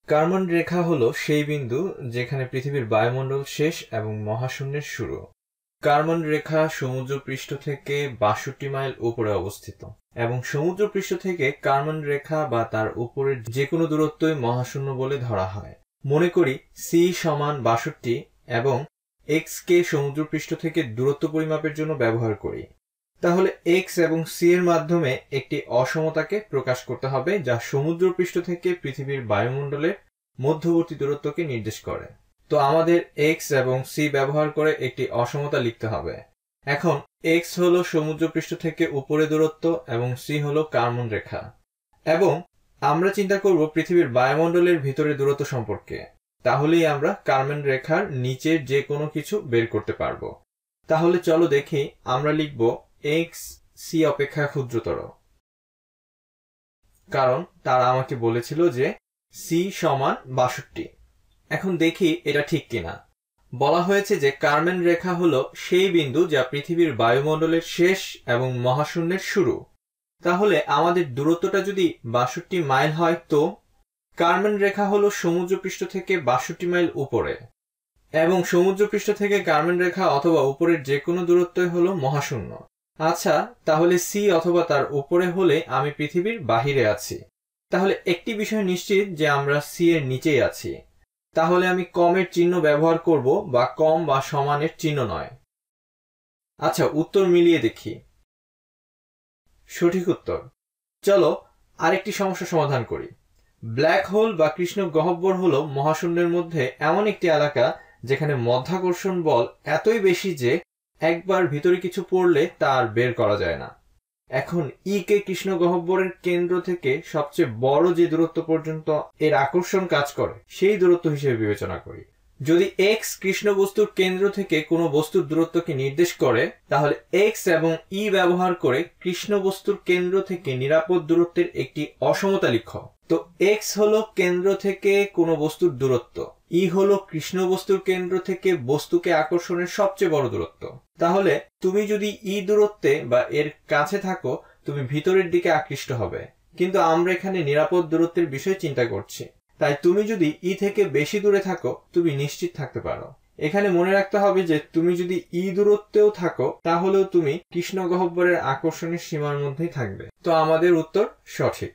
কার্মান রেখা হলো সেই বিন্দু যেখানে পৃথিবীর বায়ুমণ্ডল শেষ এবং মহাশূন্যের শুরু। কার্মান রেখা সমুদ্রপৃষ্ঠ থেকে ৬২ মাইল উপরে অবস্থিত এবং সমুদ্রপৃষ্ঠ থেকে কার্মান রেখা বা তার উপরের যে কোনো দূরত্বই মহাশূন্য বলে ধরা হয়। মনে করি সি সমান ৬২ এবং এক্স কে সমুদ্রপৃষ্ঠ থেকে দূরত্ব পরিমাপের জন্য ব্যবহার করি। তাহলে এক্স এবং সি এর মাধ্যমে একটি অসমতাকে প্রকাশ করতে হবে যা সমুদ্রপৃষ্ঠ থেকে পৃথিবীর বায়ুমণ্ডলের মধ্যবর্তী দূরত্বকে নির্দেশ করে। তো আমাদের এক্স এবং সি ব্যবহার করে একটি অসমতা লিখতে হবে। এখন এক্স হলো সমুদ্রপৃষ্ঠ থেকে উপরে দূরত্ব এবং সি হলো কার্মান রেখা, এবং আমরা চিন্তা করব পৃথিবীর বায়ুমণ্ডলের ভিতরে দূরত্ব সম্পর্কে। তাহলেই আমরা কার্মান রেখার নিচের যে কোনো কিছু বের করতে পারবো। তাহলে চলো দেখি, আমরা লিখব এক্স সি অপেক্ষা ক্ষুদ্রতর, কারণ তারা আমাকে বলেছিল যে সি সমান ৬২। এখন দেখি এটা ঠিক কিনা। বলা হয়েছে যে কার্মান রেখা হলো সেই বিন্দু যা পৃথিবীর বায়ুমণ্ডলের শেষ এবং মহাশূন্যের শুরু। তাহলে আমাদের দূরত্বটা যদি ৬২ মাইল হয়, তো কার্মান রেখা হলো সমুদ্রপৃষ্ঠ থেকে ৬২ মাইল উপরে, এবং সমুদ্রপৃষ্ঠ থেকে কার্মান রেখা অথবা উপরের যে কোনো দূরত্বই হলো মহাশূন্য। আচ্ছা, তাহলে সি অথবা তার উপরে হলে আমি পৃথিবীর বাহিরে আছি। তাহলে একটি বিষয় নিশ্চিত যে আমরা সি এর নিচেই আছি। তাহলে আমি কমের চিহ্ন ব্যবহার করব, বা কম বা সমানের চিহ্ন নয়। আচ্ছা, উত্তর মিলিয়ে দেখি। সঠিক উত্তর। চলো আরেকটি সমস্যা সমাধান করি। ব্ল্যাক হোল বা কৃষ্ণ গহ্বর হলো মহাশূন্যের মধ্যে এমন একটি এলাকা যেখানে মাধ্যাকর্ষণ বল এতই বেশি যে একবার ভিতরে কিছু পড়লে তা আর বের করা যায় না। এখন ই কে কৃষ্ণ গহ্বরের কেন্দ্র থেকে সবচেয়ে বড় যে দূরত্ব পর্যন্ত এর আকর্ষণ কাজ করে সেই দূরত্ব হিসেবে বিবেচনা করি। যদি এক্স কৃষ্ণ বস্তুর কেন্দ্র থেকে কোনো বস্তুর দূরত্বকে নির্দেশ করে, তাহলে এক্স এবং ই ব্যবহার করে কৃষ্ণ বস্তুর কেন্দ্র থেকে নিরাপদ দূরত্বের একটি অসমতা লিখ। তো এক্স হলো কেন্দ্র থেকে কোনো বস্তুর দূরত্ব, ই হলো কৃষ্ণ বস্তুর কেন্দ্র থেকে বস্তুকে আকর্ষণের সবচেয়ে বড় দূরত্ব। তাহলে তুমি যদি ই দূরত্বে বা এর কাছে থাকো, তুমি ভিতরের দিকে আকৃষ্ট হবে। কিন্তু আমরা এখানে নিরাপদ দূরত্বের বিষয়ে চিন্তা করছি, তাই তুমি যদি ই থেকে বেশি দূরে থাকো, তুমি নিশ্চিত থাকতে পারো। এখানে মনে রাখতে হবে যে তুমি যদি ই দূরত্বেও থাকো, তাহলেও তুমি কৃষ্ণ গহ্বরের আকর্ষণের সীমার মধ্যেই থাকবে। তো আমাদের উত্তর সঠিক।